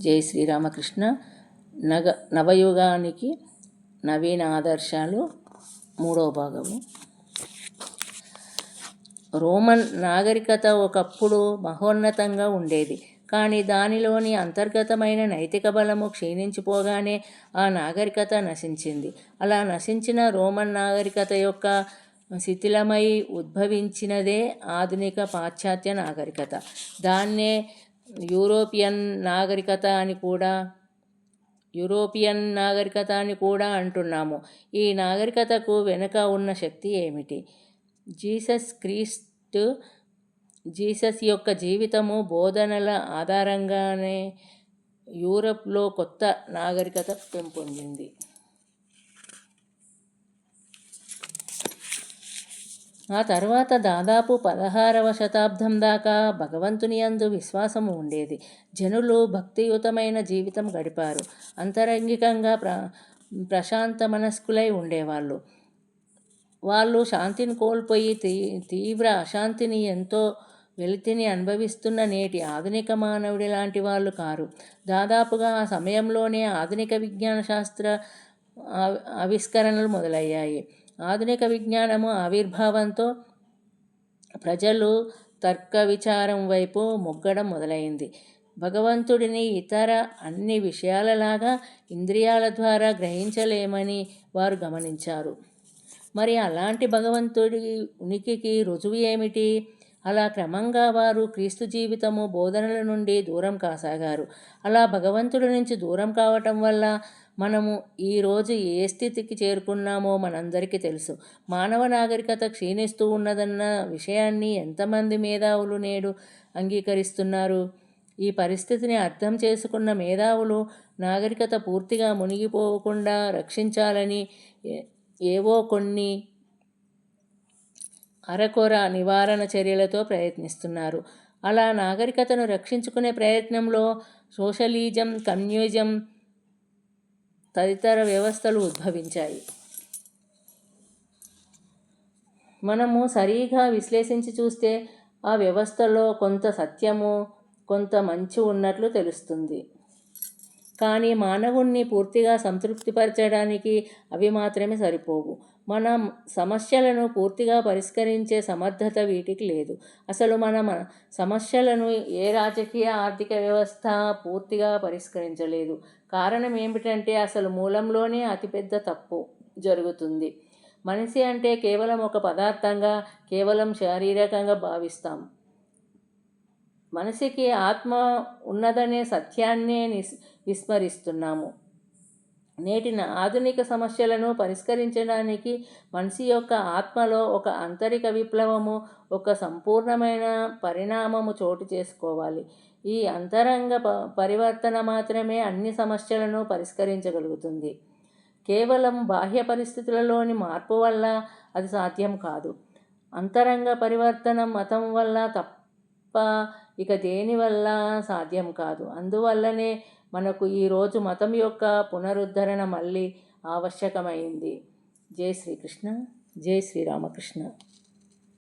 జై శ్రీరామకృష్ణ. నవయుగానికి నవీన ఆదర్శాలు, 3వ భాగము. రోమన్ నాగరికత ఒకప్పుడు మహోన్నతంగా ఉండేది. కానీ దానిలోని అంతర్గతమైన నైతిక బలము క్షీణించిపోగానే ఆ నాగరికత నశించింది. అలా నశించిన రోమన్ నాగరికత యొక్క శిథిలమై ఉద్భవించినదే ఆధునిక పాశ్చాత్య నాగరికత. దాన్నే యూరోపియన్ నాగరికత అని కూడా అంటున్నాము. ఈ నాగరికతకు వెనుక ఉన్న శక్తి ఏమిటి? జీసస్ యొక్క జీవితము, బోధనల ఆధారంగానే యూరప్లో కొత్త నాగరికత పెంపొందింది. ఆ తర్వాత దాదాపు 16వ శతాబ్దం దాకా భగవంతుని యందు విశ్వాసము ఉండేది. జనులు భక్తియుతమైన జీవితం గడిపారు. అంతరంగికంగా ప్రశాంత మనస్కులై ఉండేవాళ్ళు. వాళ్ళు శాంతిని కోల్పోయి తీవ్ర అశాంతిని, ఎంతో వెలితిని అనుభవిస్తున్న నేటి ఆధునిక మానవుడి లాంటి వాళ్ళు కారు. దాదాపుగా ఆ సమయంలోనే ఆధునిక విజ్ఞాన శాస్త్ర ఆవిష్కరణలు మొదలయ్యాయి. ఆధునిక విజ్ఞానము ఆవిర్భావంతో ప్రజలు తర్క విచారం వైపు మొగ్గడం మొదలైంది. భగవంతుడిని ఇతర అన్ని విషయాలలాగా ఇంద్రియాల ద్వారా గ్రహించలేమని వారు గమనించారు. మరి అలాంటి భగవంతుడి ఉనికికి రుజువు ఏమిటి? అలా క్రమంగా వారు క్రీస్తు జీవితము, బోధనల నుండి దూరం కాసాగారు. అలా భగవంతుడి నుంచి దూరం కావటం వల్ల మనము ఈరోజు ఏ స్థితికి చేరుకున్నామో మనందరికీ తెలుసు. మానవ నాగరికత క్షీణిస్తూ ఉన్నదన్న విషయాన్ని ఎంతమంది మేధావులు నేడు అంగీకరిస్తున్నారు? ఈ పరిస్థితిని అర్థం చేసుకున్న మేధావులు నాగరికత పూర్తిగా మునిగిపోకుండా రక్షించాలని ఏవో కొన్ని అరకొర నివారణ చర్యలతో ప్రయత్నిస్తున్నారు. అలా నాగరికతను రక్షించుకునే ప్రయత్నంలో సోషలిజం, కమ్యూనిజం తదితర వ్యవస్థలు ఉద్భవించాయి. మనము సరిగా విశ్లేషించి చూస్తే ఆ వ్యవస్థలో కొంత సత్యము, కొంత మంచి ఉన్నట్లు తెలుస్తుంది. కానీ మానవుణ్ణి పూర్తిగా సంతృప్తిపరచడానికి అవి మాత్రమే సరిపోవు. మన సమస్యలను పూర్తిగా పరిష్కరించే సమర్థత వీటికి లేదు. అసలు మన సమస్యలను ఏ రాజకీయ, ఆర్థిక వ్యవస్థ పూర్తిగా పరిష్కరించలేదు. కారణం ఏమిటంటే అసలు మూలంలోనే అతిపెద్ద తప్పు జరుగుతుంది. మనిషి అంటే కేవలం ఒక పదార్థంగా, కేవలం శారీరకంగా భావిస్తాం. మనిషికి ఆత్మ ఉన్నదనే సత్యాన్నే విస్మరిస్తున్నాము. నేటి ఆధునిక సమస్యలను పరిష్కరించడానికి మనిషి యొక్క ఆత్మలో ఒక ఆంతరిక విప్లవము, ఒక సంపూర్ణమైన పరిణామము చోటు చేసుకోవాలి. ఈ అంతరంగ పరివర్తన మాత్రమే అన్ని సమస్యలను పరిష్కరించగలుగుతుంది. కేవలం బాహ్య పరిస్థితులలోని మార్పు వల్ల అది సాధ్యం కాదు. అంతరంగ పరివర్తన మతం వల్ల తప్ప ఇక దేని వల్ల సాధ్యం కాదు. అందువల్లనే మనకు ఈరోజు మతం యొక్క పునరుద్ధరణ మళ్ళీ ఆవశ్యకమైంది. జై శ్రీకృష్ణ. జై శ్రీరామకృష్ణ.